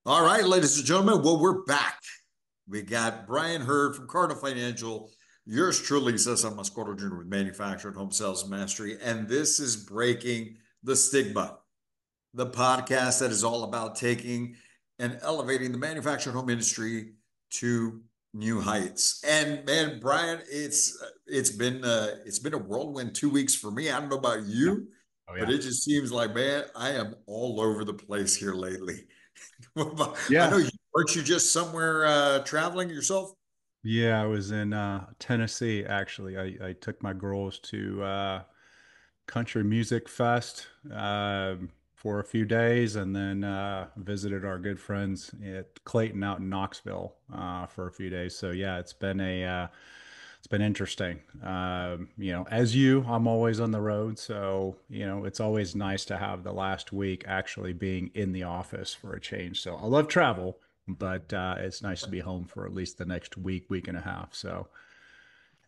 All right, ladies and gentlemen, well, we're back. We got Brian Hurd from Cardinal Financial, yours truly, César Mascorro Jr. with Manufactured Home Sales Mastery, and this is Breaking the Stigma, the podcast that is all about taking and elevating the manufactured home industry to new heights. And man, Brian, it's been a whirlwind 2 weeks for me. I don't know about Yeah. you, Oh but yeah. it just seems like, man, I am all over the place here lately. I know Yeah. you weren't you just somewhere traveling yourself? Yeah, I was in Tennessee actually. I took my girls to Country Music Fest for a few days and then visited our good friends at Clayton out in Knoxville for a few days. So yeah, it's been interesting. As I'm always on the road, so it's always nice to have the last week actually being in the office for a change. So I love travel, but it's nice to be home for at least the next week, week and a half. So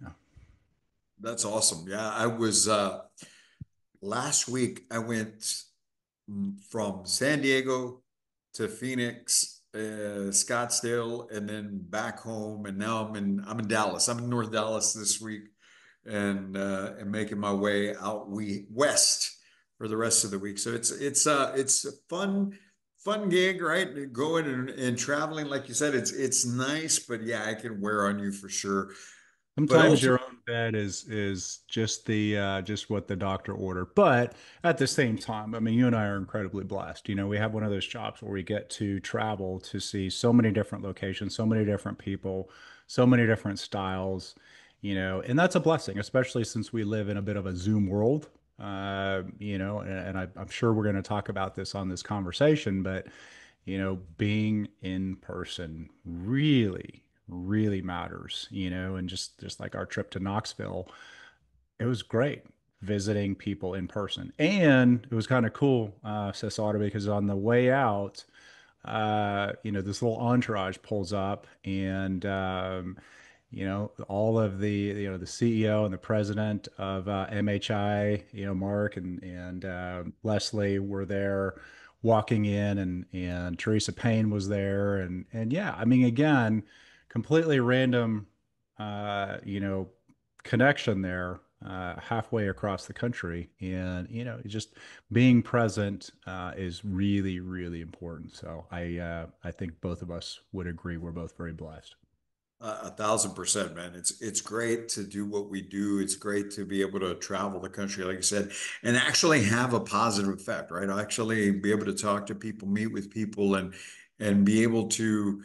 yeah. That's awesome. Yeah, I was last week I went from San Diego to Phoenix, Scottsdale, and then back home. And now I'm in Dallas. I'm in North Dallas this week, and making my way out west for the rest of the week. So it's a fun gig, right? Going and traveling, like you said, it's nice, but yeah, it can wear on you for sure. But Sometimes also, your own bed is just the just what the doctor ordered. But at the same time, I mean, you and I are incredibly blessed. We have one of those jobs where we get to travel to see so many different locations, so many different people, so many different styles, and that's a blessing, especially since we live in a bit of a Zoom world. I'm sure we're going to talk about this on this conversation, but being in person really matters, and just like our trip to Knoxville, it was great visiting people in person. And it was kind of cool, Cesar, because on the way out, this little entourage pulls up and, all of the CEO and the president of MHI, Mark and Leslie were there walking in and Teresa Payne was there. And yeah, I mean, again, completely random, you know, connection there halfway across the country. And, just being present is really important. So I think both of us would agree we're both very blessed. 1,000%, man. It's great to do what we do. It's great to be able to travel the country, like I said, and actually have a positive effect, right? Actually be able to talk to people, meet with people, and be able to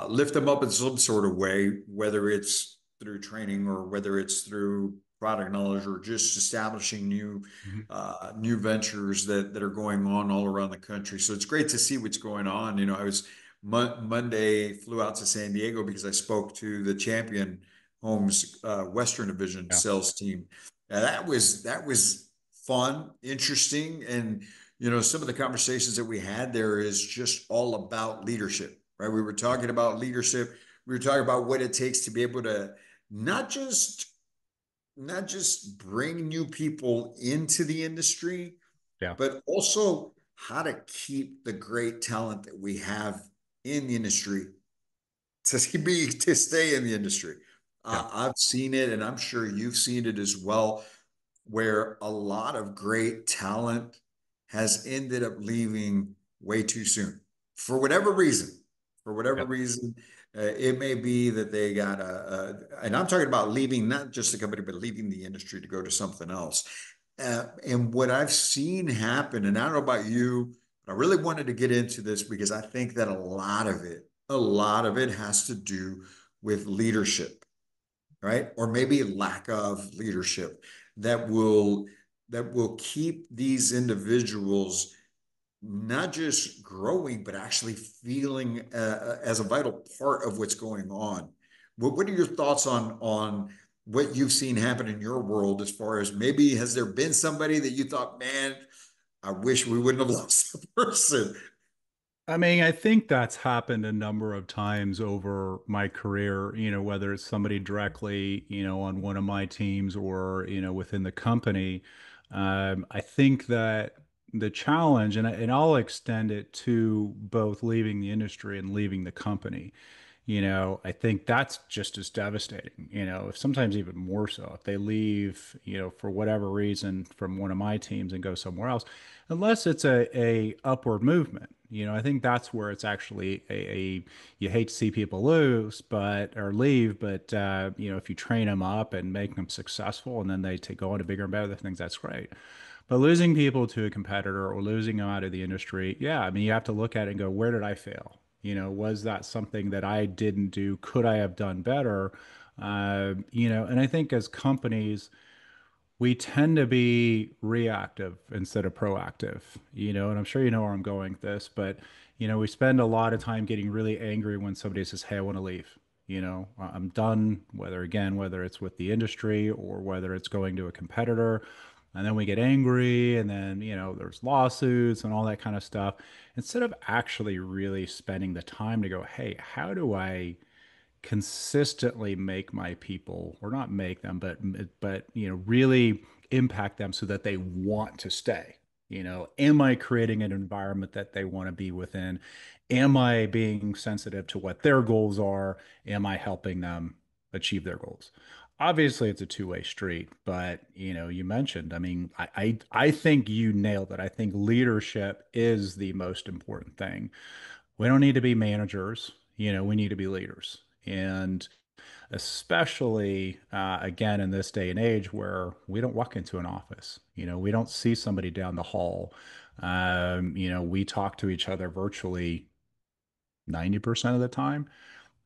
lift them up in some sort of way, whether it's through training or whether it's through product knowledge or just establishing Mhm. new ventures that are going on all around the country. So it's great to see what's going on. I was Monday flew out to San Diego because I spoke to the Champion Homes Western Division Yeah. sales team. Now, that was fun, interesting, and some of the conversations that we had there is just all about leadership, right? We were talking about leadership. We were talking about what it takes to be able to not just not just bring new people into the industry, Yeah. but also how to keep the great talent that we have in the industry to stay in the industry. Yeah. I've seen it, and I'm sure you've seen it as well, where a lot of great talent has ended up leaving way too soon for whatever reason. For whatever Yeah. reason, it may be that they got and I'm talking about leaving not just the company, but leaving the industry to go to something else. And what I've seen happen, and I don't know about you, but I really wanted to get into this because I think that a lot of it has to do with leadership, right? Or maybe lack of leadership that will that will keep these individuals not just growing, but actually feeling as a vital part of what's going on. What are your thoughts on what you've seen happen in your world as far as maybe has there been somebody that you thought, man, I wish we wouldn't have lost the person? I mean, I think that's happened a number of times over my career, whether it's somebody directly, on one of my teams or, within the company. I think that the challenge, and I'll extend it to both leaving the industry and leaving the company. I think that's just as devastating, if sometimes even more so if they leave, for whatever reason from one of my teams and go somewhere else, unless it's a upward movement. I think that's where it's actually you hate to see people lose, or leave, but if you train them up and make them successful and then they take on to bigger and better things, that's great. But losing people to a competitor or losing them out of the industry, yeah, I mean, you have to look at it and go, where did I fail? Was that something that I didn't do? Could I have done better? And I think as companies, we tend to be reactive instead of proactive, and I'm sure you know where I'm going with this, but we spend a lot of time getting really angry when somebody says, "Hey, I want to leave." I'm done, whether it's with the industry or whether it's going to a competitor. And then we get angry, and then, there's lawsuits and all that kind of stuff. Instead of actually really spending the time to go, hey, how do I consistently make my people, or not make them, but really impact them so that they want to stay. Am I creating an environment that they want to be within? Am I being sensitive to what their goals are? Am I helping them achieve their goals? Obviously it's a two-way street, but you mentioned, I mean, I think you nailed it. I think leadership is the most important thing. We don't need to be managers, we need to be leaders. And especially, again, in this day and age where we don't walk into an office, we don't see somebody down the hall. We talk to each other virtually 90% of the time.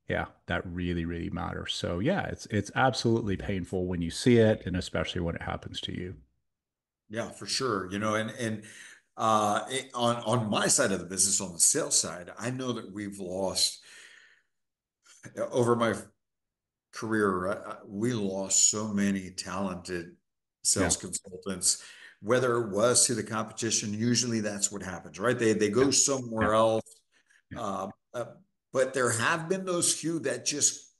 Yeah, that really, really matters. So yeah, it's absolutely painful when you see it, and especially when it happens to you. Yeah, for sure. And on my side of the business, on the sales side, I know that we've lost over my career, we lost so many talented Yeah, sales consultants, whether it was to the competition. Usually that's what happens, right? They yeah, go yeah, somewhere else. yeah, Uh, uh, but there have been those few that just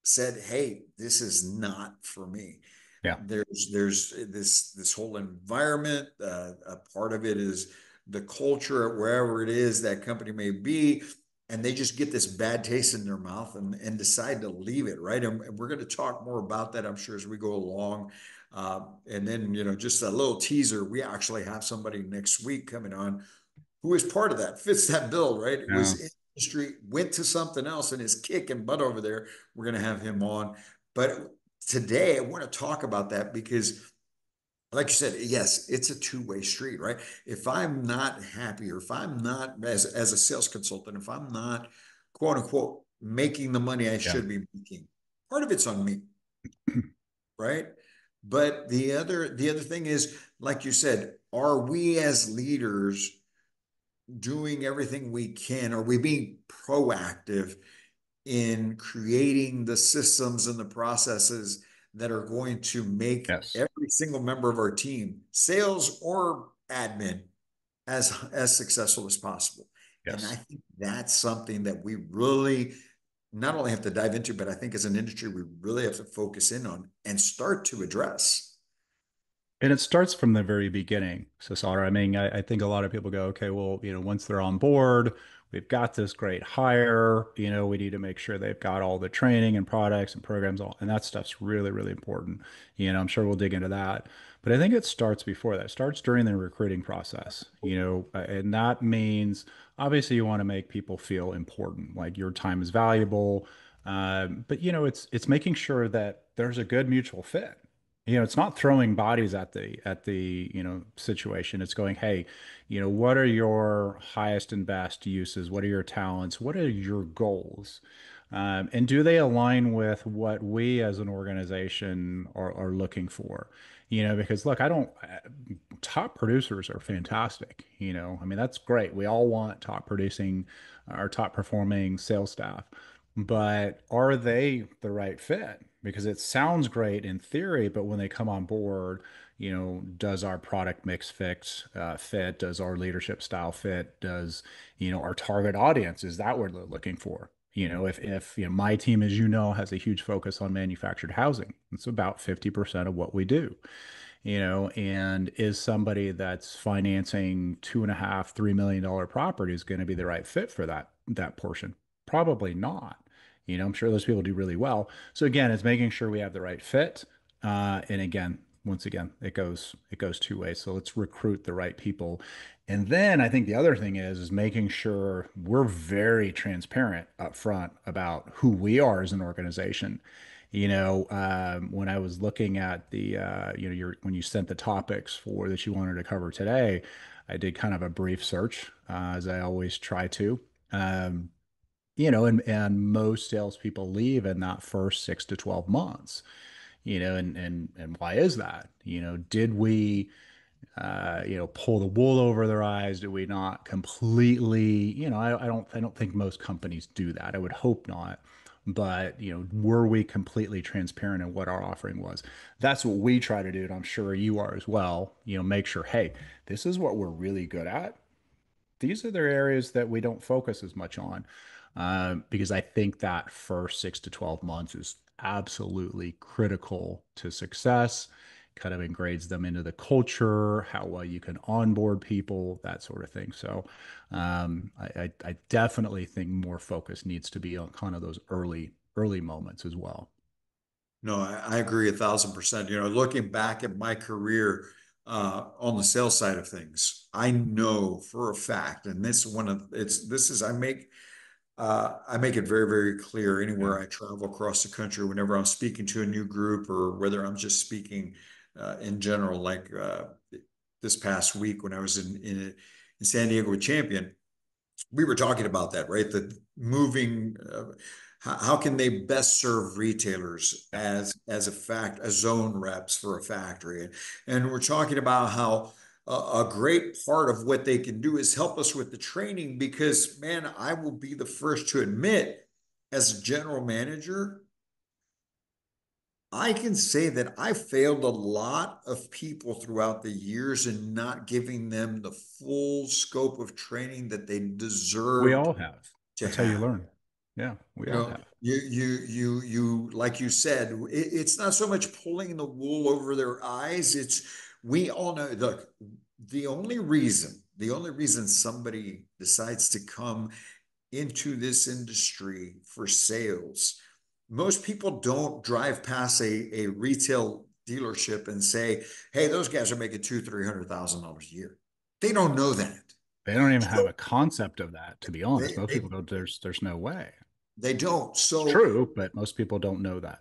said, "Hey, this is not for me." yeah. There's this whole environment. A part of it is the culture at wherever it is that company may be, and they just get this bad taste in their mouth and decide to leave it, right? And we're going to talk more about that, I'm sure, as we go along. And then, just a little teaser, we actually have somebody next week coming on who is part of that, fits that bill, right? It Yeah. was in the street, went to something else and is kicking butt over there. We're going to have him on. But today, I want to talk about that because, like you said, yes, it's a two-way street, right? If I'm not happy, or if I'm not, as a sales consultant, if I'm not, quote unquote, making the money I Yeah. should be making, part of it's on me, right? But the other thing is, like you said, are we as leaders doing everything we can? Are we being proactive in creating the systems and the processes that are going to make Yes. every single member of our team, sales or admin, as successful as possible? And I Yes. think that's something that we really not only have to dive into, but I think as an industry, we really have to focus in on and start to address. And it starts from the very beginning. So, Sauter, I mean, I think a lot of people go, okay, well, once they're on board, we've got this great hire, we need to make sure they've got all the training and products and programs, and that stuff's really, really important. I'm sure we'll dig into that. But I think it starts before that. It starts during the recruiting process, and that means obviously you want to make people feel important, like your time is valuable. But it's making sure that there's a good mutual fit. It's not throwing bodies at the situation. It's going, hey, what are your highest and best uses? What are your talents? What are your goals? And do they align with what we as an organization are looking for? Because look, I don't, top producers are fantastic. I mean, that's great. We all want top producing or top performing sales staff, but are they the right fit? Because it sounds great in theory, but when they come on board, does our product mix fit? Does our leadership style fit? Does, our target audience, is that what they're looking for? If my team, as has a huge focus on manufactured housing. It's about 50% of what we do. and is somebody that's financing 2.5, $3 million properties going to be the right fit for that portion? Probably not. I'm sure those people do really well. So again, it's making sure we have the right fit. And again, once again, it goes two ways. So let's recruit the right people. And then I think the other thing is making sure we're very transparent up front about who we are as an organization. When I was looking at when you sent the topics for that you wanted to cover today, I did kind of a brief search, as I always try to. Um, and most salespeople leave in that first 6 to 12 months, and why is that? Did we pull the wool over their eyes? Do we not completely, I don't think most companies do that. I would hope not. But, were we completely transparent in what our offering was? That's what we try to do. And I'm sure you are as well. Make sure, hey, this is what we're really good at. These are the areas that we don't focus as much on, because I think that first 6 to 12 months is absolutely critical to success. Kind of engrades them into the culture, how well you can onboard people, that sort of thing. So I definitely think more focus needs to be on kind of those early moments as well. No, I agree 1,000%. Looking back at my career on the sales side of things, I know for a fact, and this one of it's this is I make it very, very clear Yeah. anywhere I travel across the country, whenever I'm speaking to a new group or whether I'm just speaking in general, like this past week when I was in San Diego with Champion, we were talking about that, right? The moving, how can they best serve retailers Yeah. as as zone reps for a factory, and we're talking about how a great part of what they can do is help us with the training because, man, I will be the first to admit, as a general manager, I can say that I failed a lot of people throughout the years in not giving them the full scope of training that they We deserved all have. to That's how you have. learn. Yeah, we all have. Like you said, it's not so much pulling the wool over their eyes. It's we all know. Look, the only reason somebody decides to come into this industry for sales, most people don't drive past a retail dealership and say, "Hey, those guys are making $200,000-300,000 a year." They don't know that. They don't even have So a concept of that, to be honest. they Most they people don't, there's no way. they don't. It's So true, but most people don't know that.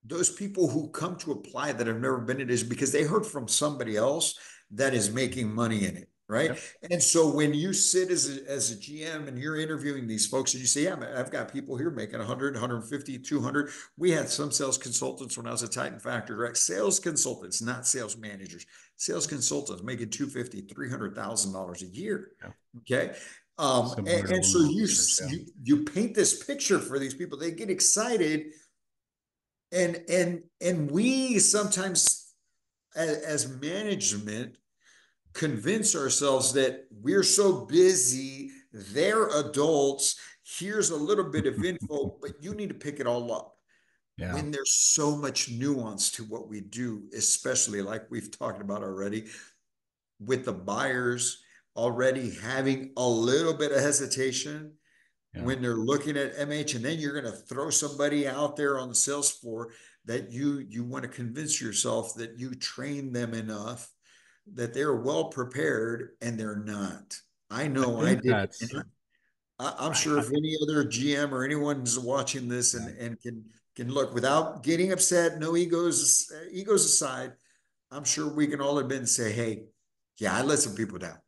those people who come to apply that have never been in it is because they heard from somebody else that is making money in it, right? Yep. And so when you sit as a GM and you're interviewing these folks and you say, yeah, I've got people here making 100, 150, 200. We had some sales consultants when I was a Titan factory, right? Sales consultants, not sales managers, sales consultants making 250, $300,000 a year. Yeah. Okay. Similar to And loan so officers. Yeah. you paint this picture for these people. They get excited, and we sometimes as management convince ourselves that we're so busy, they're adults, here's a little bit of info, but you need to pick it all up, Yeah. when there's so much nuance to what we do, especially like we've talked about already, with the buyers already having a little bit of hesitation Yeah. when they're looking at MH, and then you're going to throw somebody out there on the sales floor that you want to convince yourself that you train them enough that they're well prepared, and they're not. I I know I think did, and that's, I'm I, sure I, if any other GM or anyone's watching this yeah. and can look without getting upset, no egos aside, I'm sure we can all admit and say, hey, yeah, I let some people down.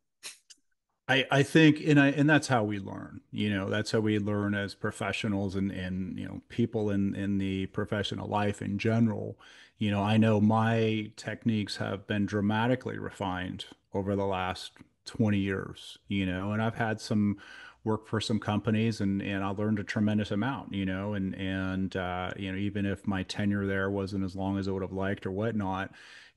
I think, and that's how we learn. That's how we learn as professionals and people in the professional life in general. I know my techniques have been dramatically refined over the last 20 years, and I've had some work for some companies and I learned a tremendous amount, and even if my tenure there wasn't as long as I would have liked or whatnot,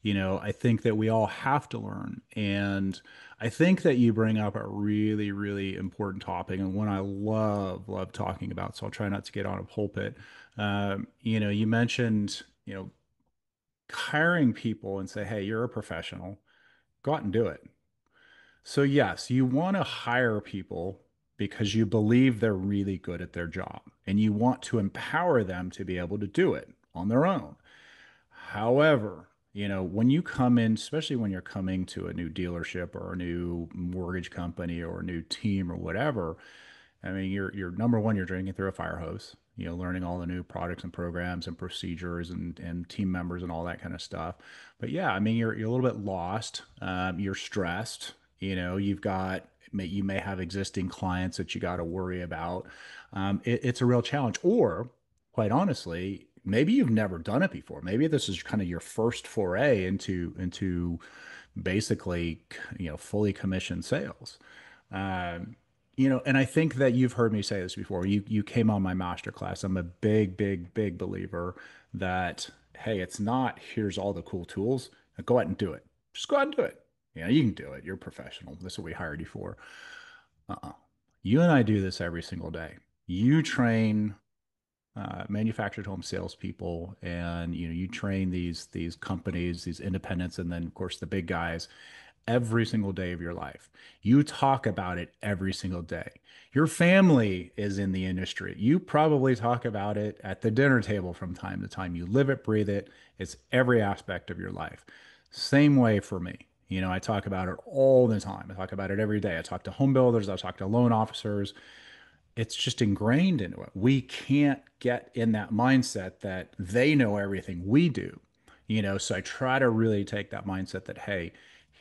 I think that we all have to learn. And I think that you bring up a really, really important topic and one I love talking about. So I'll try not to get on a pulpit. You mentioned, hiring people and say, hey, you're a professional, go out and do it. So, yes, you want to hire people because you believe they're really good at their job and you want to empower them to be able to do it on their own. However, when you come in, especially when you're coming to a new dealership or a new mortgage company or a new team or whatever, I mean, you're number one, you're drinking through a fire hose, learning all the new products and programs and procedures and team members and all that kind of stuff. But yeah, I mean, you're a little bit lost. You're stressed. You may have existing clients that you got to worry about. It's a real challenge. Or, quite honestly, maybe you've never done it before. Maybe this is kind of your first foray into basically, fully commissioned sales. Um, and I think that you've heard me say this before. You came on my master class. I'm a big, big, big believer that, hey, it's not here's all the cool tools. Now go out and do it. Just go out and do it. You can do it. You're a professional. This is what we hired you for. Uh-uh. You and I do this every single day. You train manufactured home salespeople, and you train these companies, these independents, and then of course the big guys every single day of your life. You talk about it every single day. Your family is in the industry. You probably talk about it at the dinner table from time to time. You live it, breathe it. It's every aspect of your life. Same way for me. I talk about it all the time. I talk about it every day. I talk to home builders, I talk to loan officers. It's just ingrained into it. We can't get in that mindset that they know everything we do. So I try to really take that mindset that, hey,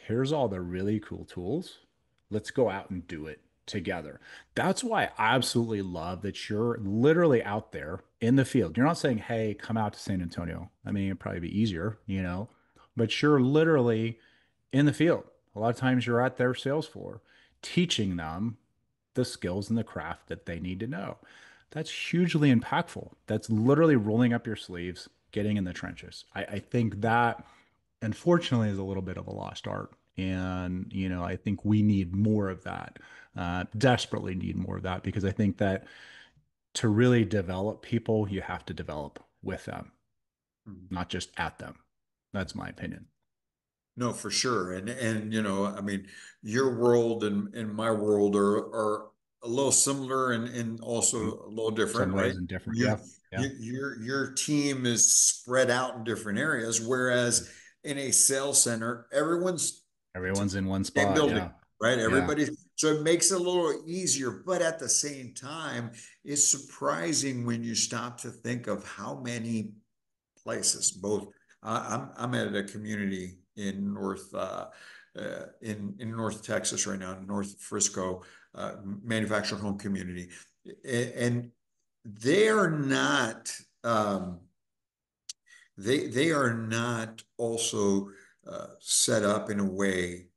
here's all the really cool tools. Let's go out and do it together. That's why I absolutely love that you're literally out there in the field. You're not saying, hey, come out to San Antonio. I mean, it'd probably be easier, but you're literally in the field. A lot of times you're at their sales floor teaching them the skills and the craft that they need to know. That's hugely impactful. That's literally rolling up your sleeves, getting in the trenches. I think that, unfortunately, is a little bit of a lost art. And, I think we need more of that, desperately need more of that, because I think that to really develop people, you have to develop with them, Mhm. not just at them. That's my opinion. No, for sure. And I mean, your world and my world are a little similar and Mhm. also a little different, Some right? ways and different. You, Yeah. Yeah. your team is spread out in different areas, whereas in a sales center, everyone's Everyone's in one same spot. building, Yeah. right? Yeah. Everybody, so it makes it a little easier, but at the same time, it's surprising when you stop to think of how many places. Both, I'm at a community in in North Texas right now, North Frisco, manufactured home community, and they are not. They are not also set up in a way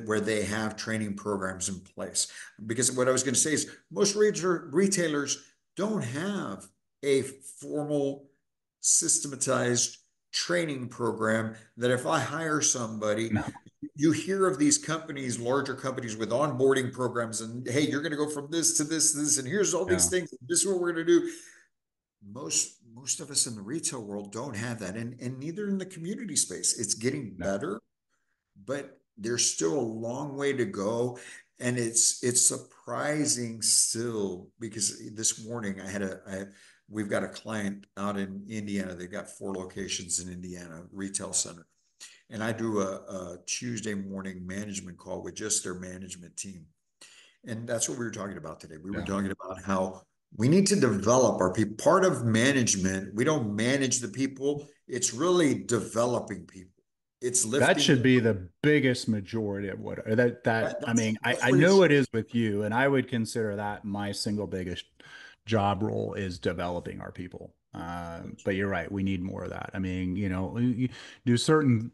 where they have training programs in place. Because what I was going to say is most retailers don't have a formal, systematized training program that if I hire somebody, No. you hear of these companies, larger companies with onboarding programs, and hey, you're going to go from this to this, this, and here's all these Yeah. things. This is what we're going to do. Most of us in the retail world don't have that, and neither in the community space. It's getting No. better, but there's still a long way to go. And it's surprising still because this morning we've got a client out in Indiana. They've got 4 locations in Indiana, retail center. And I do a Tuesday morning management call with just their management team. And that's what we were talking about today. We were Yeah. talking about how we need to develop our people. Part of management, we don't manage the people, it's really developing people. It's That lifting should them be up. the biggest majority of what I mean, That's I what know it's it is with you, and I would consider that my single biggest job role is developing our people. But you're right, we need more of that. I mean, do certain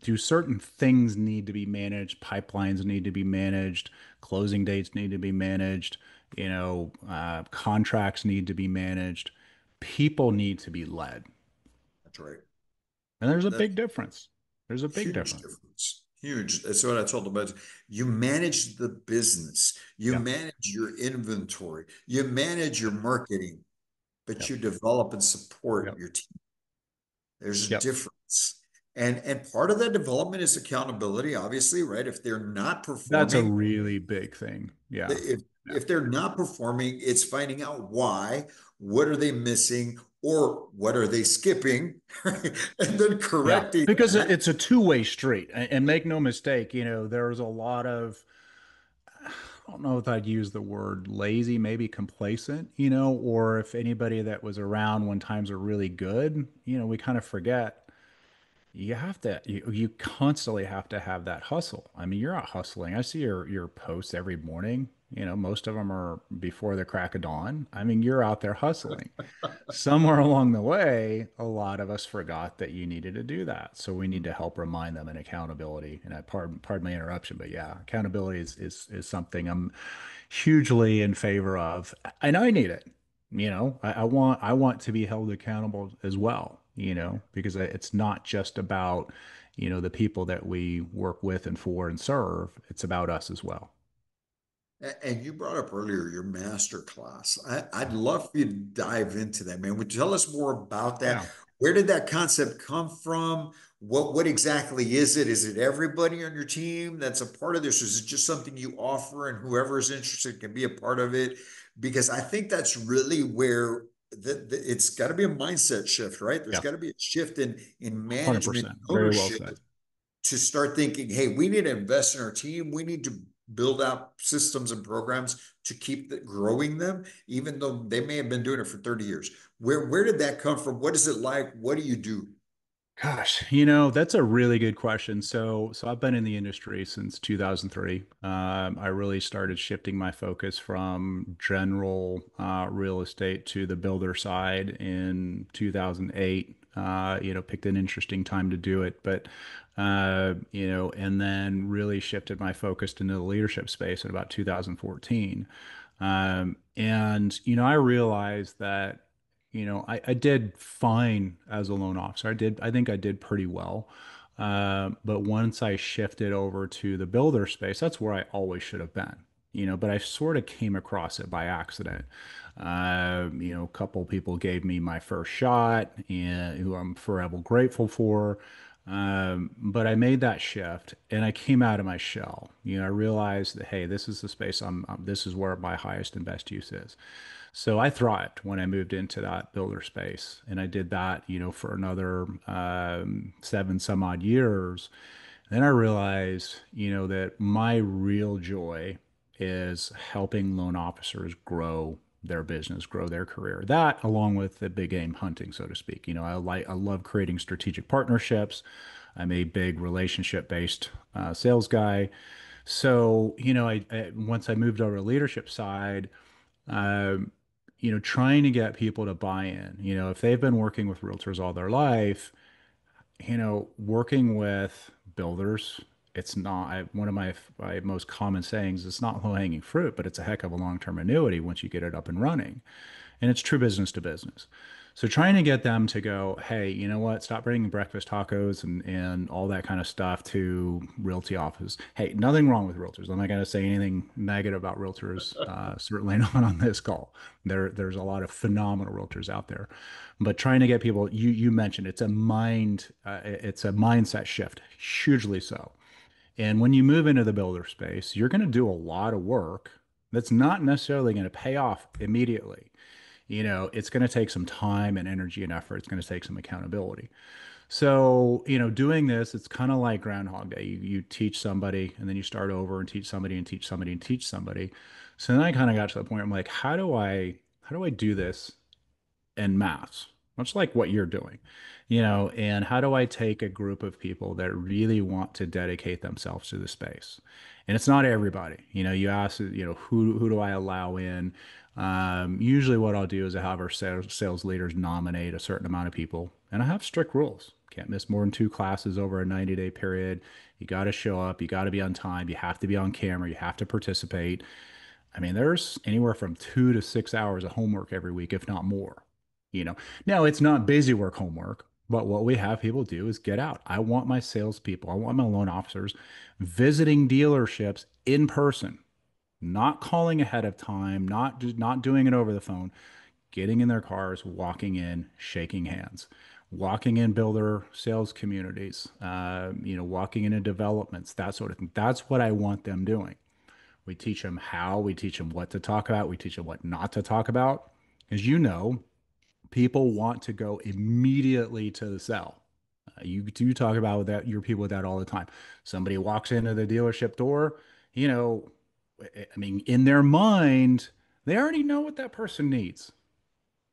things need to be managed, pipelines need to be managed, closing dates need to be managed, contracts need to be managed, people need to be led. that's right. And there's a That's big difference. There's a big huge difference. difference. Huge. That's what I told them. But you manage the business, you Yeah. manage your inventory, you manage your marketing, but Yep. you develop and support Yep. your team. There's a Yep. difference. And part of that development is accountability, obviously, right? If they're not That's a performing, really big thing. Yeah. if Yeah. if they're not performing, it's finding out why, what are they missing, or what are they skipping, right? And then Yeah. correcting Because that. it's a two-way street. And make no mistake, there's a lot of, I don't know if I'd use the word lazy, maybe complacent, or if anybody that was around when times are really good, we kind of forget you constantly have to have that hustle. I mean, you're out hustling. I see your posts every morning. Most of them are before the crack of dawn. I mean, you're out there hustling. Somewhere along the way, a lot of us forgot that you needed to do that. So we need to help remind them in accountability. And pardon my interruption, but yeah, accountability is something I'm hugely in favor of. And I need it. I want to be held accountable as well, because it's not just about, the people that we work with and for and serve. It's about us as well. And you brought up earlier your master class. I'd love for you to dive into that, man. Would you tell us more about that? Yeah. Where did that concept come from? What exactly is it? Is it everybody on your team that's a part of this? Or is it just something you offer and whoever is interested can be a part of it? Because I think that's really where it's got to be a mindset shift, right? There's Yeah. got to be a shift in management 100%. Very well ownership said. to start thinking, hey, we need to invest in our team. We need to build out systems and programs to keep growing them, even though they may have been doing it for 30 years. Where did that come from? What is it like? What do you do? Gosh, that's a really good question. So I've been in the industry since 2003. I really started shifting my focus from general real estate to the builder side in 2008. Picked an interesting time to do it, but and then really shifted my focus into the leadership space in about 2014. And I realized that I did fine as a loan officer. I think I did pretty well. But once I shifted over to the builder space, that's where I always should have been, but I sort of came across it by accident. A couple people gave me my first shot, and who I'm forever grateful for. But I made that shift and I came out of my shell. I realized that, hey, this is the space this is where my highest and best use is. So I thrived when I moved into that builder space, and I did that, for another 7 some odd years. Then I realized, that my real joy is helping loan officers grow their business, grow their career. That, along with the big game hunting, so to speak. I love creating strategic partnerships. I'm a big relationship based sales guy. So, once I moved over to leadership side, um, trying to get people to buy in. If they've been working with realtors all their life, working with builders, it's not one of my most common sayings. It's not low-hanging fruit, but it's a heck of a long-term annuity once you get it up and running. And it's true business to business. So trying to get them to go, hey, you know what? Stop bringing breakfast tacos and all that kind of stuff to realty offices. Hey, nothing wrong with realtors. I'm not going to say anything negative about realtors. Certainly not on this call. There's a lot of phenomenal realtors out there, but trying to get people. You mentioned it's a mindset shift, hugely so. And when you move into the builder space, you're going to do a lot of work that's not necessarily going to pay off immediately. It's going to take some time and energy and effort. It's going to take some accountability. So, doing this, it's kind of like Groundhog Day. You teach somebody and then you start over and teach somebody and teach somebody and teach somebody. So then I kind of got to the point where I'm like, how do I do this en masse, much like what you're doing, and how do I take a group of people that really want to dedicate themselves to the space? And it's not everybody, you ask, who do I allow in? Usually what I'll do is I have our sales leaders nominate a certain amount of people, and I have strict rules. Can't miss more than 2 classes over a 90-day period. You got to show up. You got to be on time. You have to be on camera. You have to participate. I mean, there's anywhere from 2 to 6 hours of homework every week, if not more. Now it's not busy work homework, but what we have people do is get out. I want my salespeople, I want my loan officers visiting dealerships in person, not calling ahead of time, not doing it over the phone, getting in their cars, walking in, shaking hands. walking in builder sales communities, walking into developments, that sort of thing. That's what I want them doing. We teach them how, we teach them what to talk about, we teach them what not to talk about. As you know, people want to go immediately to the sell. You do talk about that, your people with that all the time. Somebody walks into the dealership door, you know, I mean, in their mind, they already know what that person needs.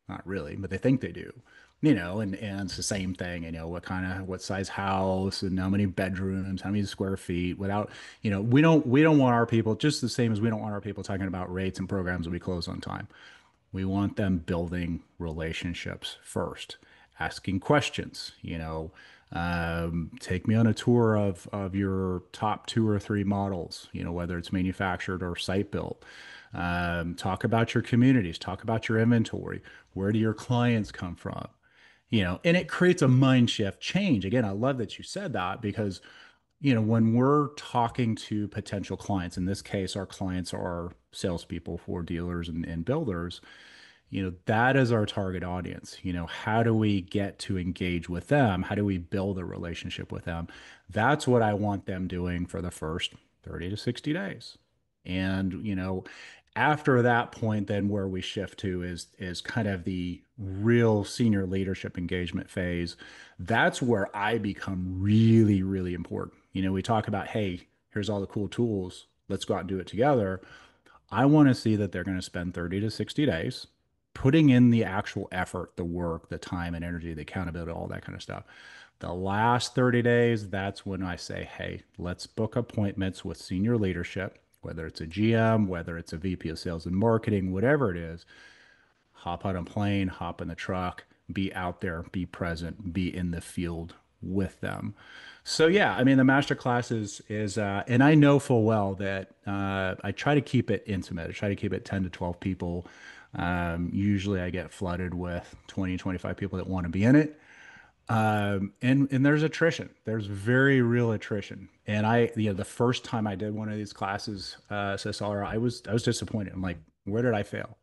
Not really, but they think they do. And it's the same thing, what size house and how many bedrooms, how many square feet, without, we don't want our people, just the same as we don't want our people talking about rates and programs that we close on time. We want them building relationships first, asking questions, take me on a tour of your top two or three models, whether it's manufactured or site built. Talk about your communities, talk about your inventory. Where do your clients come from? And it creates a mind shift change. Again, I love that you said that because, when we're talking to potential clients, in this case, our clients are salespeople for dealers and builders, that is our target audience. How do we get to engage with them? How do we build a relationship with them? That's what I want them doing for the first 30 to 60 days. And, after that point, then where we shift to is kind of the real senior leadership engagement phase. That's where I become really, really important. We talk about, hey, here's all the cool tools. Let's go out and do it together. I want to see that they're going to spend 30 to 60 days putting in the actual effort, the work, the time and energy, the accountability, all that kind of stuff. The last 30 days, that's when I say, hey, let's book appointments with senior leadership, whether it's a GM, whether it's a VP of sales and marketing, whatever it is. Hop on a plane, hop in the truck, be out there, be present, be in the field with them. So yeah, I mean the master class is and I know full well that I try to keep it intimate. I try to keep it 10 to 12 people. Usually I get flooded with 20, 25 people that want to be in it. And there's attrition. There's very real attrition. And the first time I did one of these classes, Cesar, I was disappointed. I'm like, where did I fail?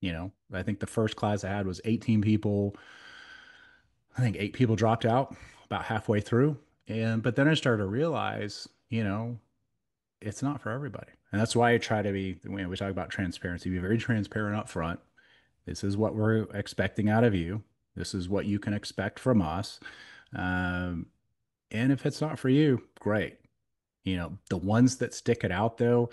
I think the first class I had was 18 people. I think 8 people dropped out about halfway through. But then I started to realize, it's not for everybody. And that's why I try to be, when we talk about transparency, be very transparent up front. This is what we're expecting out of you. This is what you can expect from us. Um, and if it's not for you, great. The ones that stick it out though,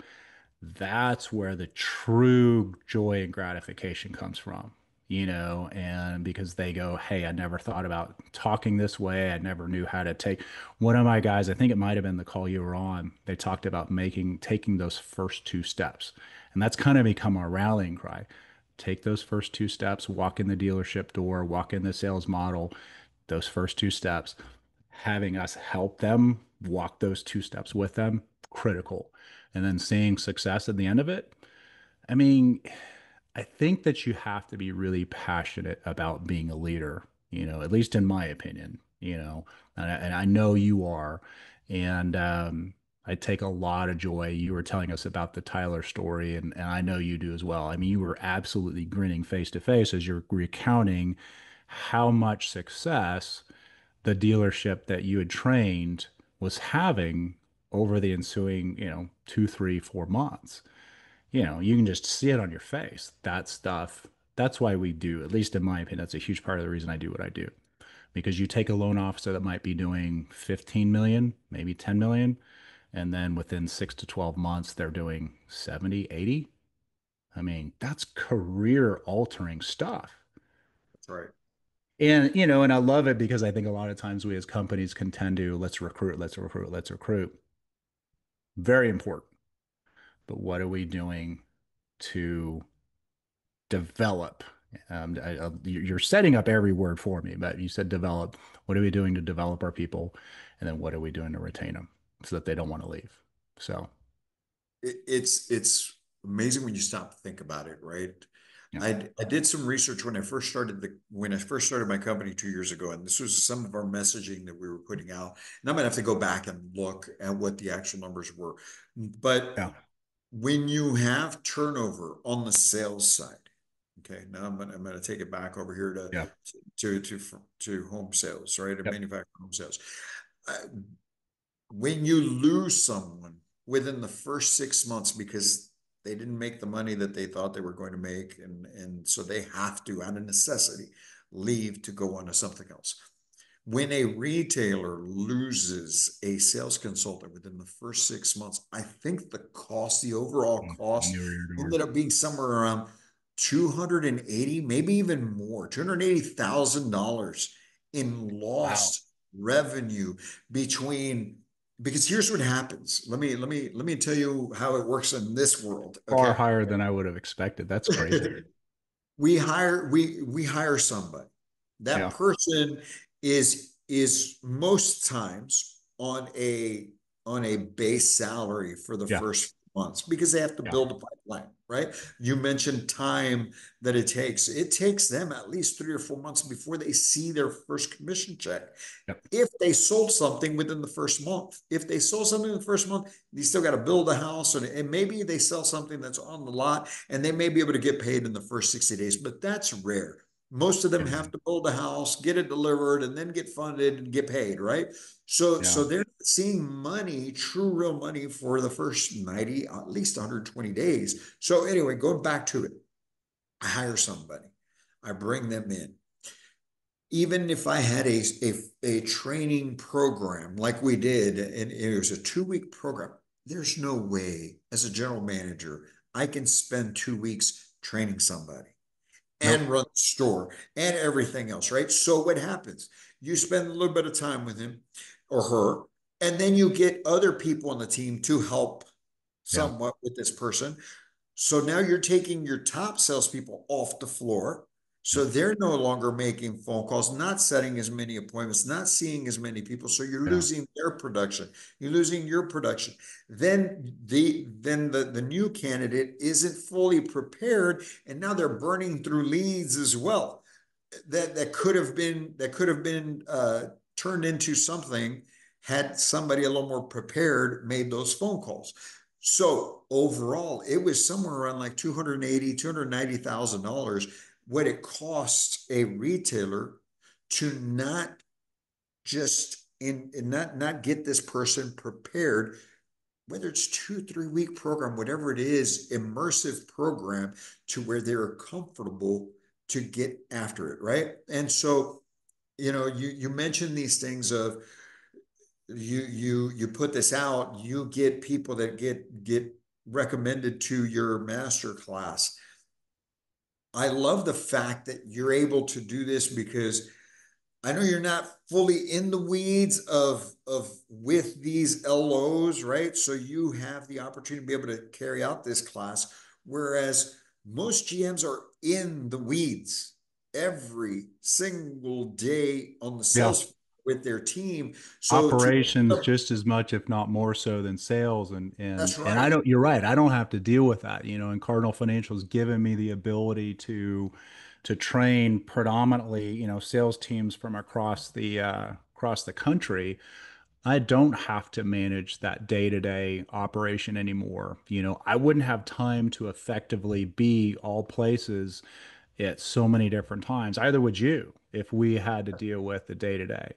that's where the true joy and gratification comes from, and because they go, hey, I never thought about talking this way. I never knew how to take one of my guys. I think it might have been the call you were on. They talked about taking those first two steps. And that's kind of become our rallying cry. Take those first two steps, walk in the dealership door, walk in the sales model, those first two steps, having us help them walk those two steps with them, critical. And then seeing success at the end of it. I mean, I think that you have to be really passionate about being a leader, at least in my opinion, and I know you are. And I take a lot of joy. You were telling us about the Tyler story, and I know you do as well. I mean, you were absolutely grinning face to face as you're recounting how much success the dealership that you had trained was having over the ensuing, 2, 3, 4 months. You can just see it on your face. That stuff, that's why we do, at least in my opinion, that's a huge part of the reason I do what I do. Because you take a loan officer that might be doing 15 million, maybe 10 million, and then within 6 to 12 months, they're doing 70, 80. I mean, that's career altering stuff. That's right. And I love it because I think a lot of times we as companies can tend to let's recruit, let's recruit, let's recruit. Very important. But what are we doing to develop? You're setting up every word for me, but you said develop. What are we doing to develop our people? And then what are we doing to retain them so that they don't want to leave? So, It's amazing when you stop to think about it, right? yeah. I did some research when I first started my company 2 years ago, and this was some of our messaging that we were putting out. And I'm gonna have to go back and look at what the actual numbers were. But Yeah. when you have turnover on the sales side, Okay, now I'm gonna take it back over here Yeah. to home sales, right? Or Yep. manufacturing home sales. Uh, when you lose someone within the first 6 months because they didn't make the money that they thought they were going to make, and so they have to, out of necessity, leave to go on to something else. When a retailer loses a sales consultant within the first 6 months, I think the cost, the overall I cost, knew where you're going. ended up being somewhere around 280, maybe even more, $280,000 in Wow. lost revenue between, because here's what happens. Let me tell you how it works in this world. Far Okay. higher than I would have expected. That's crazy. We hire somebody. That Yeah. person is most times on a base salary for the Yeah. first months because they have to Yeah. build a pipeline, right? You mentioned time that it takes. It takes them at least 3 or 4 months before they see their first commission check. Yep. If they sold something within the first month, if they sold something in the first month, you still got to build a house, and maybe they sell something that's on the lot and they may be able to get paid in the first 60 days, but that's rare. Most of them have to build a house, get it delivered, and then get funded and get paid, right? So, Yeah. so they're seeing money, true real money for the first 90, at least 120 days. So anyway, going back to it, I hire somebody, I bring them in. Even if I had a training program like we did, and it was a 2 week program, there's no way as a general manager I can spend 2 weeks training somebody and Nope. run the store and everything else, right? So what happens? You spend a little bit of time with him or her, and then you get other people on the team to help Yeah. somewhat with this person. So now you're taking your top salespeople off the floor. So Yep. they're no longer making phone calls, not setting as many appointments, not seeing as many people. So you're Yeah. losing their production. You're losing your production. Then the new candidate isn't fully prepared, and now they're burning through leads as well. That could have been turned into something had somebody a little more prepared made those phone calls. So overall, it was somewhere around like 280, $290,000 what it costs a retailer to not just in not get this person prepared, whether it's 2, 3 week program, whatever it is, immersive program to where they're comfortable to get after it, right? And so, you mentioned these things of you put this out, you get people that get recommended to your master class. I love the fact that you're able to do this because I know you're not fully in the weeds of with these LOs, right? So you have the opportunity to be able to carry out this class, whereas most GMs are in the weeds every single day on the Yeah. sales floor with their team. So Operations just as much, if not more so than sales. And I right. don't, you're right. I don't have to deal with that, and Cardinal Financial has given me the ability to train predominantly, sales teams from across the country. I don't have to manage that day-to-day operation anymore. I wouldn't have time to effectively be all places at so many different times. Either would you if we had to deal with the day-to-day.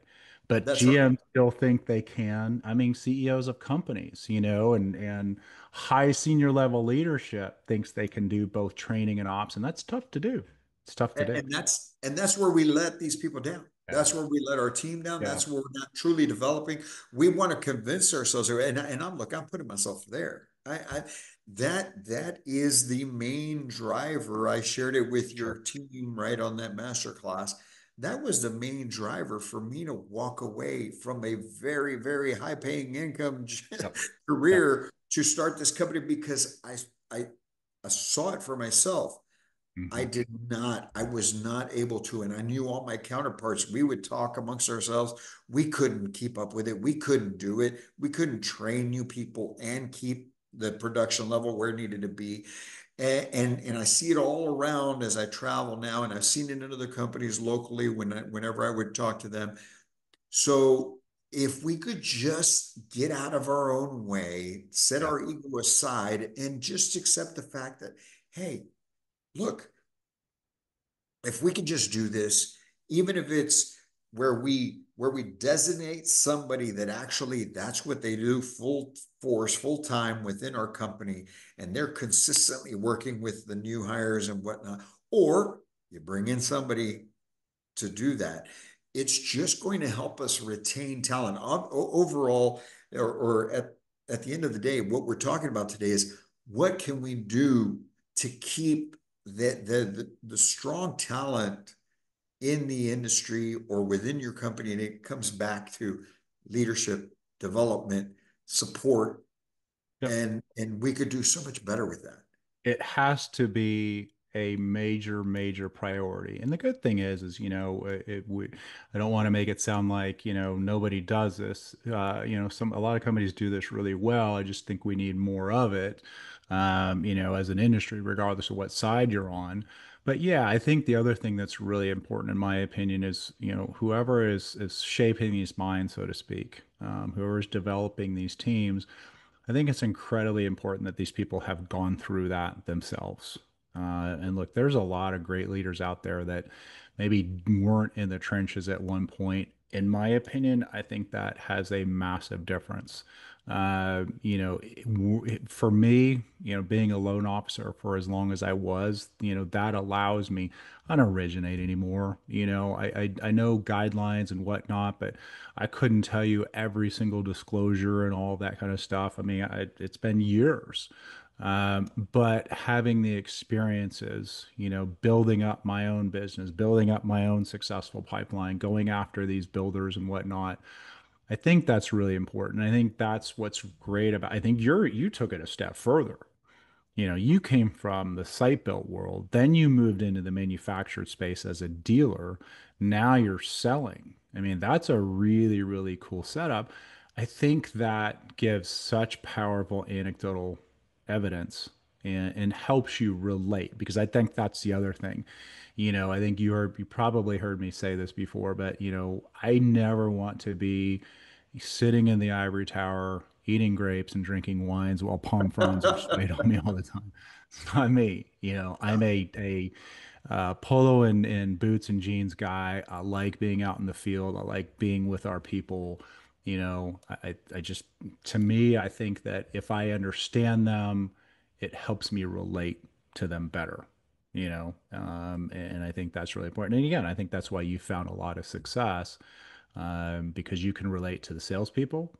But That's right. GMs still think they can. I mean, CEOs of companies, and high senior level leadership thinks they can do both training and ops, and that's tough to do. It's tough to do. And that's where we let these people down. Yeah. That's where we let our team down. Yeah. That's where we're not truly developing. We want to convince ourselves, and I'm putting myself there. That is the main driver. I shared it with your Sure. team right on that master class. That was the main driver for me to walk away from a very, very high paying income Yep. Yep. career to start this company because I saw it for myself. Hmm. I was not able to, and I knew all my counterparts. We would talk amongst ourselves. We couldn't keep up with it. We couldn't do it. We couldn't train new people and keep the production level where it needed to be. And I see it all around as I travel now, and I've seen it in other companies locally whenever I would talk to them. So if we could just get out of our own way, set Yeah. our ego aside, and just accept the fact that, hey, look, if we can just do this, even if it's where we designate somebody that actually that's what they do full force, full time within our company, and they're consistently working with the new hires and whatnot, or you bring in somebody to do that. It's just going to help us retain talent overall, or at the end of the day, what we're talking about today is what can we do to keep the strong talent in the industry or within your company. And it comes back to leadership, development, support, and we could do so much better with that. It has to be a major, major priority. And the good thing is, I don't want to make it sound like, nobody does this. A lot of companies do this really well. I just think we need more of it, as an industry, regardless of what side you're on. But yeah, I think the other thing that's really important, in my opinion, is, whoever is shaping these minds, so to speak, whoever is developing these teams, I think it's incredibly important that these people have gone through that themselves. And look, there's a lot of great leaders out there that maybe weren't in the trenches at one point. In my opinion, I think that has a massive difference. For me, being a loan officer for as long as I was, that allows me, I don't originate anymore. I know guidelines and whatnot, but I couldn't tell you every single disclosure and all that kind of stuff. I mean, it's been years. But having the experiences, building up my own business, building up my own successful pipeline, going after these builders and whatnot, I think that's really important. I think that's what's great about. I think you took it a step further. You came from the site built world, then you moved into the manufactured space as a dealer. Now you're selling. I mean, that's a really, really cool setup. I think that gives such powerful anecdotal evidence and helps you relate because I think that's the other thing. I think you probably heard me say this before, but I never want to be sitting in the ivory tower, eating grapes and drinking wines while palm fronds are sprayed on me all the time. It's not me. I'm a polo and boots and jeans guy. I like being out in the field. I like being with our people. I just, to me, I think that if I understand them, it helps me relate to them better. And I think that's really important. And again, I think that's why you found a lot of success, because you can relate to the salespeople,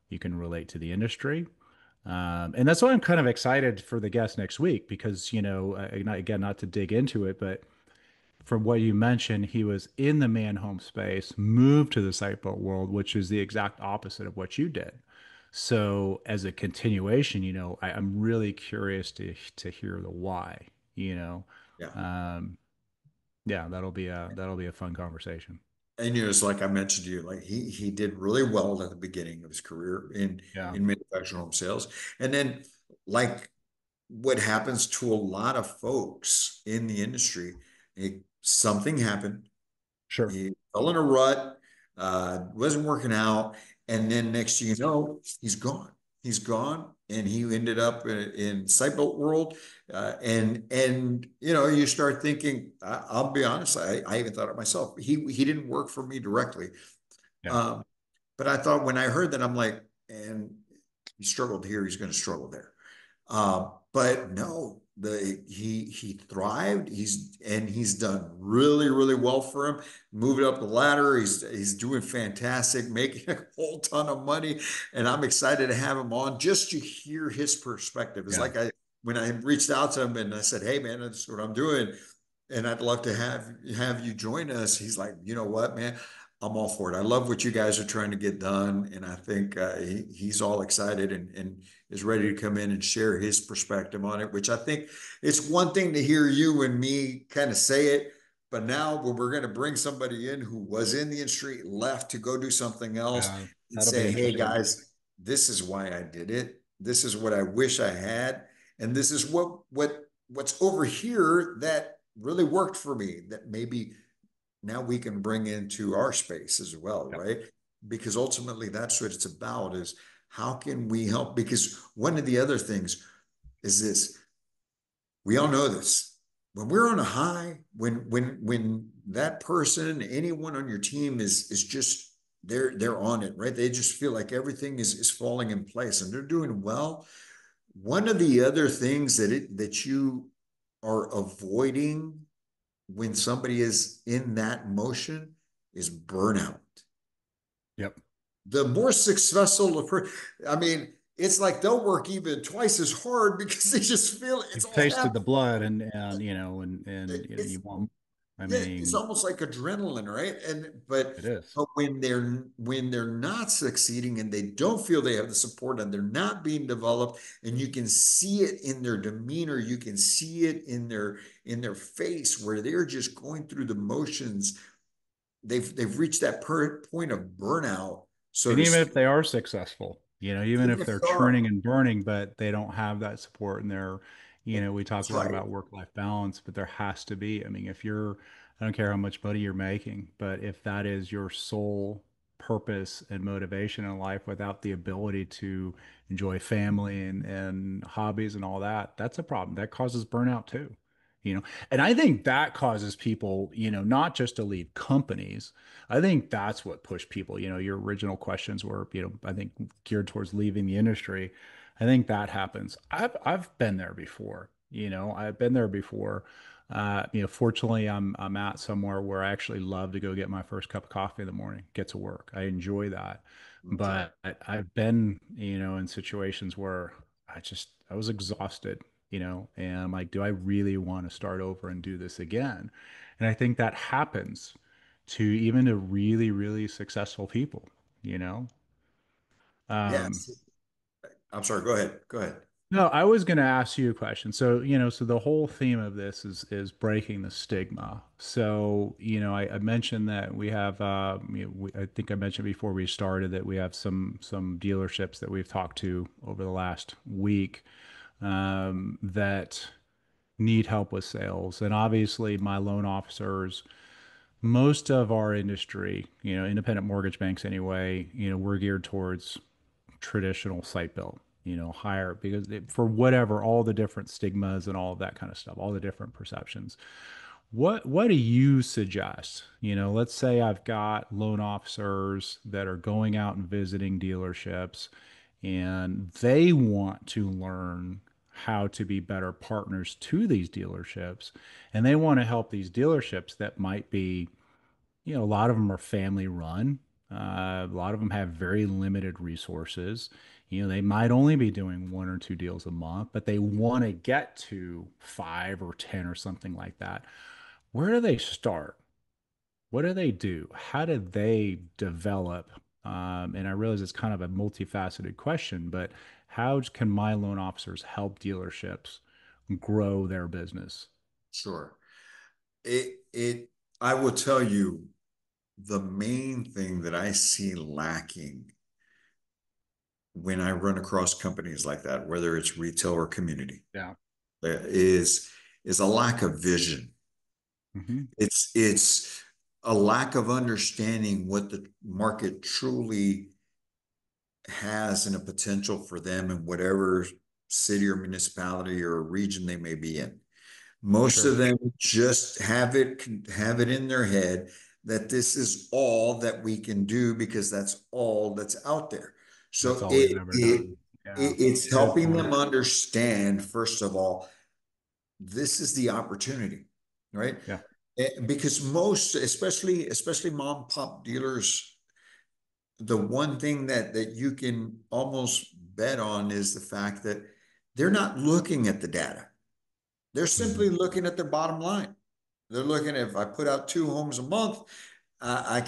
you can relate to the industry. And that's why I'm kind of excited for the guest next week because, not to dig into it, but from what you mentioned, he was in the man home space, moved to the site built world, which is the exact opposite of what you did. So, as a continuation, I'm really curious to hear the why. You know, Yeah. um, yeah, that'll be a fun conversation. And it's like I mentioned to you, like he did really well at the beginning of his career Yeah, in manufacturing home sales. And then like what happens to a lot of folks in the industry, something happened. sure. He fell in a rut, wasn't working out, and then next thing you know, he's gone. He's gone, and he ended up in site built world. And you start thinking. I'll be honest. I even thought it myself. He didn't work for me directly, Yeah, um, but I thought when I heard that, I'm like, and he struggled here, he's going to struggle there. But no, he thrived. He's done really, really well for him. Moving up the ladder, he's doing fantastic, making a whole ton of money, and I'm excited to have him on just to hear his perspective. It's yeah, like I when I reached out to him and I said, "Hey, man, this is what I'm doing." And I'd love to have you join us. He's like, you know what, man, I'm all for it. I love what you guys are trying to get done, and I think he's all excited and is ready to come in and share his perspective on it. Which I think it's one thing to hear you and me kind of say it, but now when we're going to bring somebody in who was in the industry, left to go do something else, yeah. and That'll be say, "Hey interesting. guys, this is why I did it. This is what I wish I had, and this is what's over here that really worked for me. That maybe." Now we can bring into our space as well, Yeah, right? Because ultimately that's what it's about is how can we help? Because one of the other things is this, we all know this. when we're on a high, when that person, anyone on your team is just they're on it, right? They just feel like everything is falling in place and they're doing well. One of the other things that you are avoiding when somebody is in that motion is burnout. Yep. The more successful the person, I mean, it's like they'll work even twice as hard because they just feel it's You've all tasted the happening. blood and you It's want, I Yeah, it's mean, almost like adrenaline, right? And it is. but when they're not succeeding and they don't feel they have the support and they're not being developed, and you can see it in their demeanor, you can see it in their face where they're just going through the motions. They've reached that point of burnout, so And to even speak. if they are successful, even Even if if they're they are, churning and burning, but they don't have that support and they're, we talk that's a lot right. about work-life balance, but there has to be. I mean, I don't care how much money you're making, but if that is your sole purpose and motivation in life without the ability to enjoy family and hobbies and all that, that's a problem. That causes burnout too. You know, and I think that causes people, not just to leave companies. I think that's what pushed people. Your original questions were, I think geared towards leaving the industry. I think that happens. I've been there before. I've been there before. Fortunately, I'm at somewhere where I actually love to go get my first cup of coffee in the morning, get to work. I enjoy that. Okay. But I've been, in situations where I was exhausted, and I'm like, do I really want to start over and do this again? And I think that happens to even to really, really successful people, you know? Um, Yes. I'm sorry. Go ahead. Go ahead. no, I was going to ask you a question. So, so the whole theme of this is breaking the stigma. So, I mentioned that we have, I think I mentioned before we started that we have some dealerships that we've talked to over the last week that need help with sales, and obviously my loan officers. Most of our industry, independent mortgage banks anyway, we're geared towards traditional site built, higher because for whatever, all the different stigmas and all of that kind of stuff, all the different perceptions. What do you suggest? Let's say I've got loan officers that are going out and visiting dealerships and they want to learn how to be better partners to these dealerships, and they want to help these dealerships that might be, a lot of them are family run. A lot of them have very limited resources. They might only be doing one or two deals a month, but they want to get to five or 10 or something like that. Where do they start? What do they do? How do they develop? And I realize it's kind of a multifaceted question, but how can my loan officers help dealerships grow their business? Sure. It I will tell you the main thing that I see lacking when I run across companies like that, whether it's retail or community, Yeah. is a lack of vision. Hmm. It's a lack of understanding what the market truly has and a potential for them in whatever city or municipality or region they may be in. Most Sure. of them just have it in their head that this is all that we can do because that's all that's out there. That's So all we've ever done. Yeah. it's Good helping them point. understand, first of all, this is the opportunity, right? Yeah. Because most, especially mom and pop dealers, the one thing that you can almost bet on is the fact that they're not looking at the data. They're Mhm. simply looking at their bottom line. They're looking at, if I put out two homes a month, I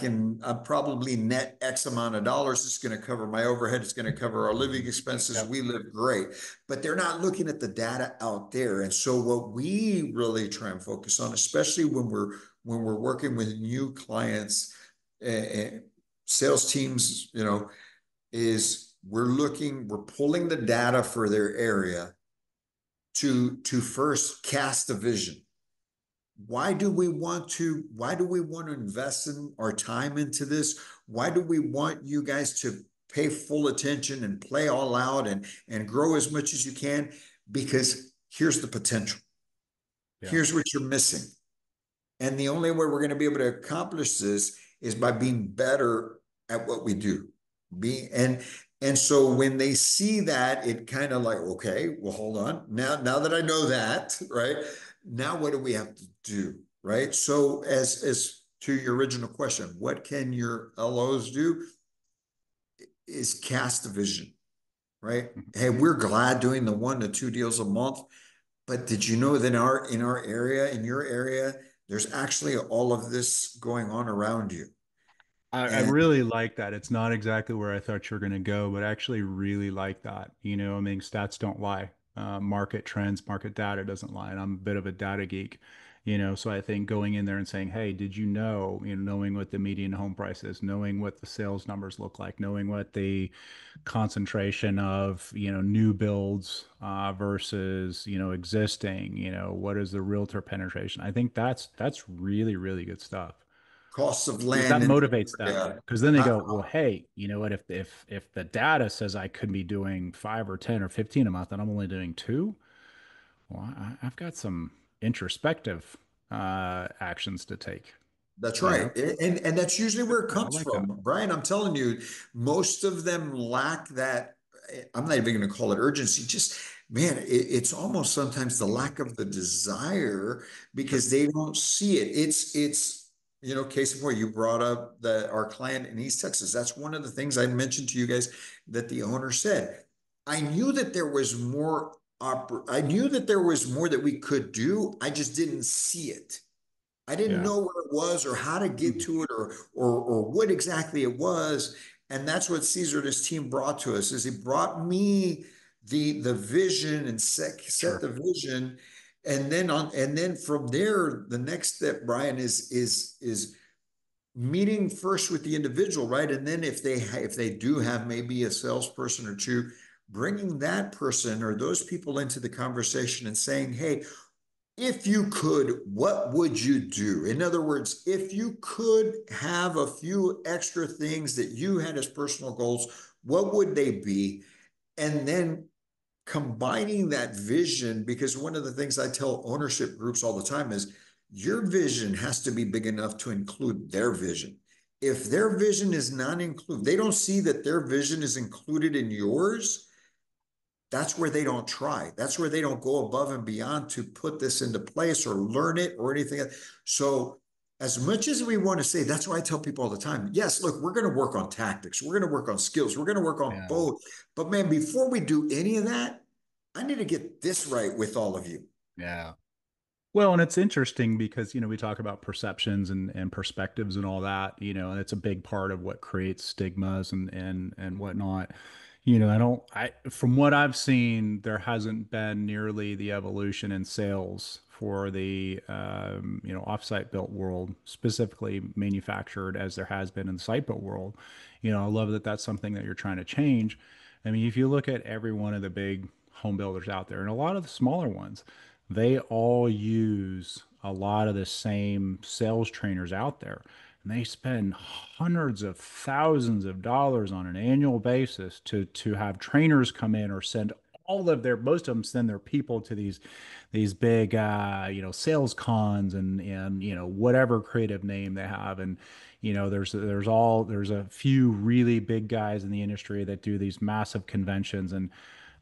probably net X amount of dollars. It's going to cover my overhead. It's going to cover our living expenses. Yep. We live great, but they're not looking at the data out there. And so what we really try and focus on, especially when we're working with new clients, and sales teams, is we're pulling the data for their area to first cast a vision. Why do we want to invest in our time into this? Why do we want you guys to pay full attention and play all out and grow as much as you can? Because here's the potential. Yeah. Here's what you're missing. And the only way we're going to be able to accomplish this is by being better at what we do. Being and so when they see that, it kind of like, okay, well, hold on. Now that I know that, right? Now what do we have to do? Right. So as to your original question, what can your LOs do? Is cast a vision, right? Mhm. Hey, we're glad doing the 1 to 2 deals a month, but did you know that in our area, in your area, there's actually all of this going on around you? I And really like that. It's not exactly where I thought you were going to go, but I actually really like that. I mean, stats don't lie. Market trends, market data doesn't lie. And I'm a bit of a data geek, so I think going in there and saying, hey, did you know, knowing what the median home price is, knowing what the sales numbers look like, knowing what the concentration of, new builds versus, existing, what is the realtor penetration? I think that's really, really good stuff costs of because that land in the motivates them. area. Because then they I, go, well, hey, you know what? If the data says I could be doing 5 or 10 or 15 a month, and I'm only doing two, well, I've got some introspective actions to take. That's You right. know, And that's usually where it I comes like that. from. Brian, I'm telling you, most of them lack that. I'm not even going to call it urgency. Just, man, it's almost sometimes the lack of the desire Sure. because they don't see it. Case in point, you brought up our client in East Texas. That's one of the things I mentioned to you guys that the owner said. I knew that there was more. I knew that there was more that we could do. I just didn't see it. I didn't Yeah. know where it was or how to get Mhm. to it or what exactly it was. And that's what Caesar and his team brought to us is he brought me the vision and set Sure. the vision. And then from there, the next step, Brian, is meeting first with the individual, right? And then if they do have maybe a salesperson or two, bringing that person or those people into the conversation and saying, hey, if you could, what would you do? In other words, if you could have a few extra things that you had as personal goals, what would they be? And then combining that vision, because one of the things I tell ownership groups all the time is your vision has to be big enough to include their vision. If their vision is not included, they don't see that their vision is included in yours, that's where they don't try. That's where they don't go above and beyond to put this into place or learn it or anything. So, as much as we want to say, that's why I tell people all the time, yes, look, we're going to work on tactics, we're going to work on skills, we're going to work on Yeah. both. But man, before we do any of that, I need to get this right with all of you. Yeah. Well, and it's interesting because, we talk about perceptions and perspectives and all that, and it's a big part of what creates stigmas and whatnot. From what I've seen, there hasn't been nearly the evolution in sales for the, offsite built world, specifically manufactured as there has been in the site built world. I love that that's something that you're trying to change. I mean, if you look at every one of the big home builders out there and a lot of the smaller ones, they all use a lot of the same sales trainers out there. And they spend hundreds of thousands of dollars on an annual basis to have trainers come in or send all of their most of them send their people to these big sales cons and whatever creative name they have. And there's a few really big guys in the industry that do these massive conventions. And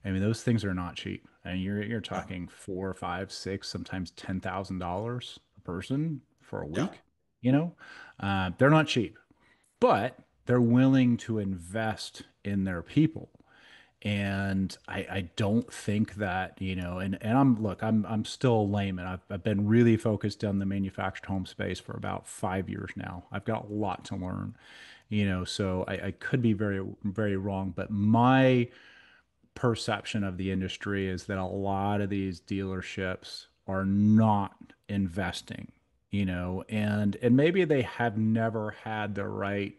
I mean, those things are not cheap. And you're Yeah, talking four, five, six, sometimes $10,000 a person for a yeah, week. They're not cheap, but they're willing to invest in their people. And I don't think that, and I'm still a layman. I've been really focused on the manufactured home space for about 5 years now. I've got a lot to learn, so I could be very, very wrong, but my perception of the industry is that a lot of these dealerships are not investing, and maybe they have never had the right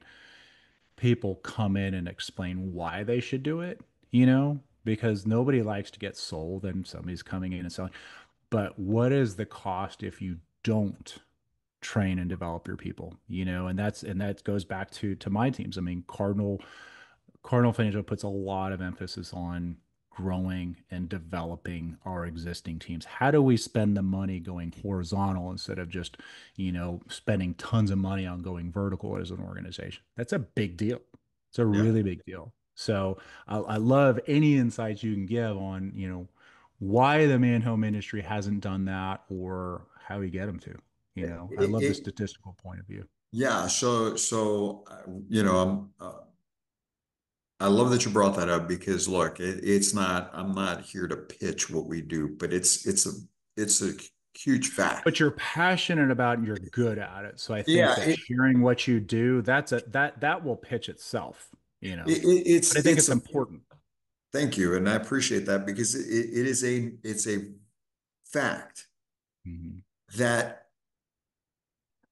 people come in and explain why they should do it, because nobody likes to get sold and somebody's coming in and selling. But what is the cost if you don't train and develop your people, and that goes back to my teams. I mean, Cardinal Financial puts a lot of emphasis on growing and developing our existing teams? How do we spend the money going horizontal instead of just, spending tons of money on going vertical as an organization? That's a big deal. It's a Yeah. really big deal. So I love any insights you can give on, why the man home industry hasn't done that or how we get them to. I love the It, statistical point of view. yeah. I love that you brought that up because look, it's not, I'm not here to pitch what we do, but it's a huge But fact. you're passionate about and you're good at it. So I think Yeah. that sharing what you do, that will pitch itself. But I think It's it's a, important. thank you. And I appreciate that because it's a fact Mhm. that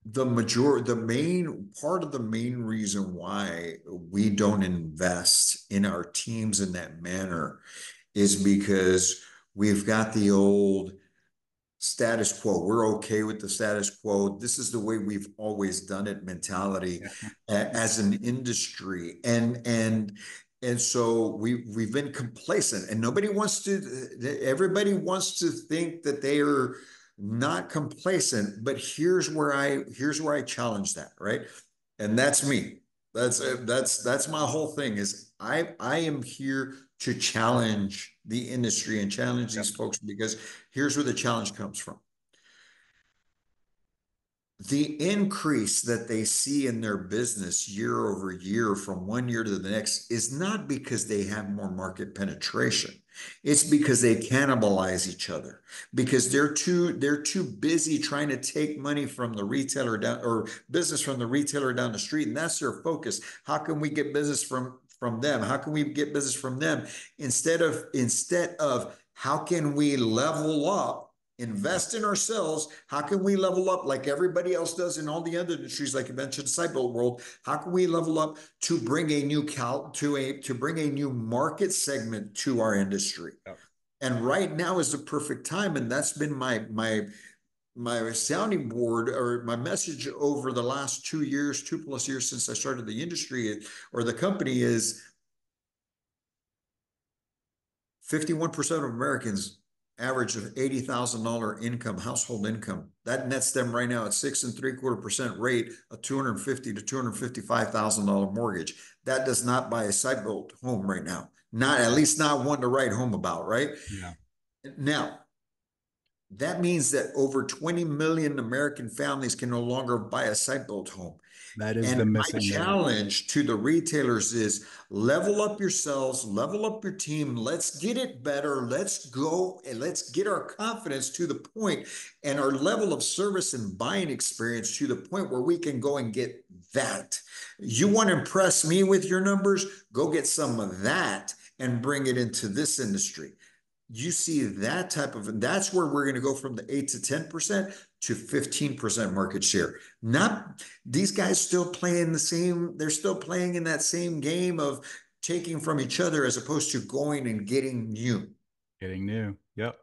the main part of the main reason why we don't invest in our teams in that manner is because we've got the old status quo. We're okay with the status quo. This is the way we've always done it mentality Yeah. as an industry. And so we've been complacent and nobody wants to, everybody wants to think that they are not complacent, but here's where I challenge that, right? And that's me. That's my whole thing is I am here to challenge the industry and challenge these folks because here's where the challenge comes from. The increase that they see in their business year over year from one year to the next is not because they have more market penetration. It's because they cannibalize each other because they're too busy trying to take money from the retailer down or business from the retailer down the street, and that's their focus. How can we get business from them? How can we get business from them instead of how can we level up, Yep. invest in ourselves? How can we level up like everybody else does in all the other industries, like you mentioned, site built world? How can we level up to bring a new to bring a new market segment to our industry? Yep. And right now is the perfect time, and that's been my sounding board or my message over the last 2 years, 2+ years since I started the industry or the company is 51% of Americans average of $80,000 income, household income. That nets them right now at 6.75% rate, a $250,000 to $255,000 mortgage. That does not buy a site built home right now. Not at least not one to write home about, right? Yeah. Now, that means that over 20 million American families can no longer buy a site built home. That is the And my missing link. challenge to the retailers is level up yourselves, level up your team. Let's get it better. Let's go and let's get our confidence to the point and our level of service and buying experience to the point where we can go and get that. You want to impress me with your numbers? Go get some of that and bring it into this industry. You see that type of, that's where we're going to go from the 8 to 10% to 15% market share. Not these guys still playing the same, they're still playing in that same game of taking from each other as opposed to going and getting new. Getting new. Yep.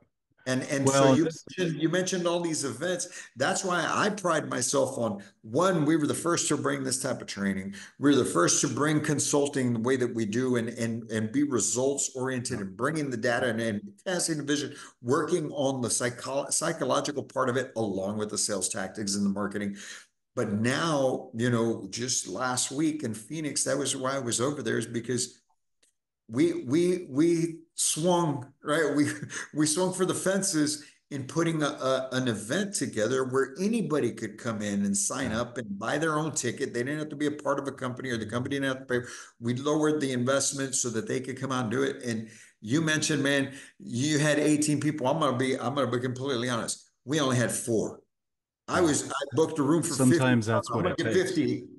And so Well, this you mentioned all these events. That's why I pride myself on one, we were the first to bring this type of training. We are the first to bring consulting the way that we do and be results oriented Yep. and bringing the data and passing the vision, working on the psychological part of it along with the sales tactics and the marketing. But now, just last week in Phoenix, that was why I was over there, is because we swung right. We swung for the fences in putting an event together where anybody could come in and sign Yeah. up and buy their own ticket. They didn't have to be a part of a company or the company didn't have to pay. We lowered the investment so that they could come out and do it. And you mentioned, man, you had 18 people. I'm gonna be completely honest. We only had four. Yeah. I booked a room for 50. Sometimes that's I'm what gonna it get takes. 50.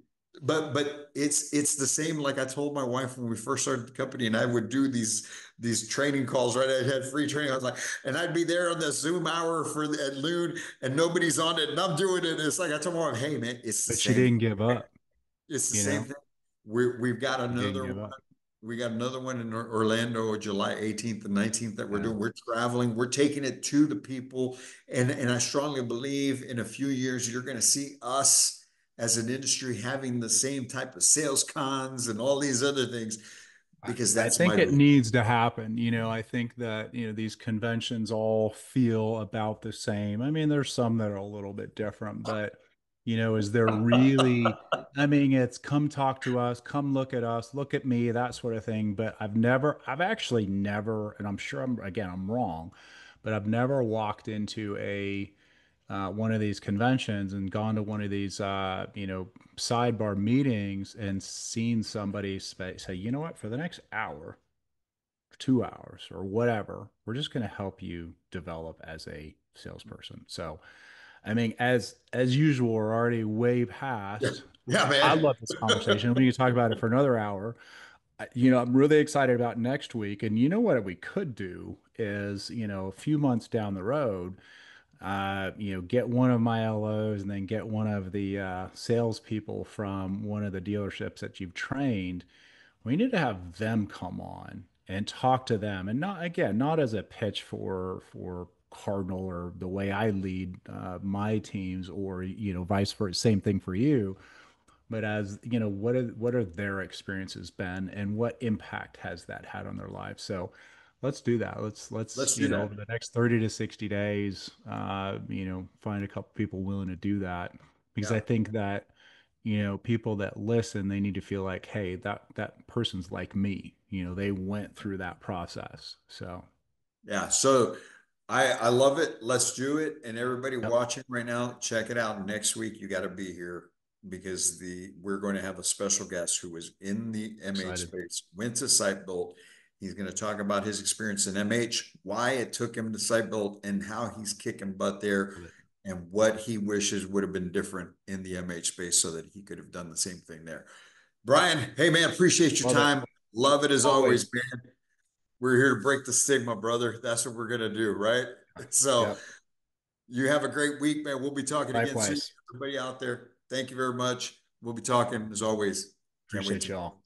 But it's the same, like I told my wife when we first started the company, and I would do these training calls, right? I had free training. I was like, and I'd be there on the Zoom hour at noon, and nobody's on it, and I'm doing it. It's like I told my wife, hey man, it's the But you same. didn't give up, It's the you same know? thing. We've got You didn't another give one. up. We got another one in Orlando, July 18th and 19th that we're Yeah. doing. We're traveling. We're taking it to the people. And I strongly believe in a few years, you're going to see us as an industry having the same type of sales cons and all these other things because I that's my think it belief. needs to happen. I think that, these conventions all feel about the same. I mean, there's some that are a little bit different, but, is there really, I mean, it's come talk to us, come look at us, look at me, that sort of thing. But I've actually never, and I'm sure I'm wrong, but I've never walked into one of these conventions and gone to one of these, sidebar meetings and seen somebody say, you know what, for the next hour, 2 hours, or whatever, we're just going to help you develop as a salesperson. So, I mean, as usual, we're already way Yeah, past. yeah, I man. love this conversation. We can talk about it for another hour. I'm really excited about next week. And what we could do is, a few months down the road, get one of my LOs and then get one of the salespeople from one of the dealerships that you've trained. We need to have them come on and talk to them, and not as a pitch for Cardinal or the way I lead my teams, or vice versa. Same thing for you, but as what are their experiences been, and what impact has that had on their lives? So let's do that. Let's Let's do over that. the next 30 to 60 days, find a couple people willing to do that, because I Yeah. think that people that listen, they need to feel like, hey, that person's like me. They went through that process. So Yeah. So I love it. Let's do it. And everybody yep, watching right now, check it out. Next week, you got to be here because we're going to have a special guest who was in the MH excited. space, went to Site Built. He's going to talk about his experience in MH, why it took him to Site Built, and how he's kicking butt there, Love it. and what he wishes would have been different in the MH space so that he could have done the same thing there. Brian, hey man, appreciate your Love it. time. Love it as Always. always, man. We're here to break the stigma, brother. That's what we're gonna do, right? So Yep. you have a great week, man. We'll be talking again soon. Likewise. Everybody out there, thank you very much. We'll be talking as always. Can't wait Appreciate to. y'all.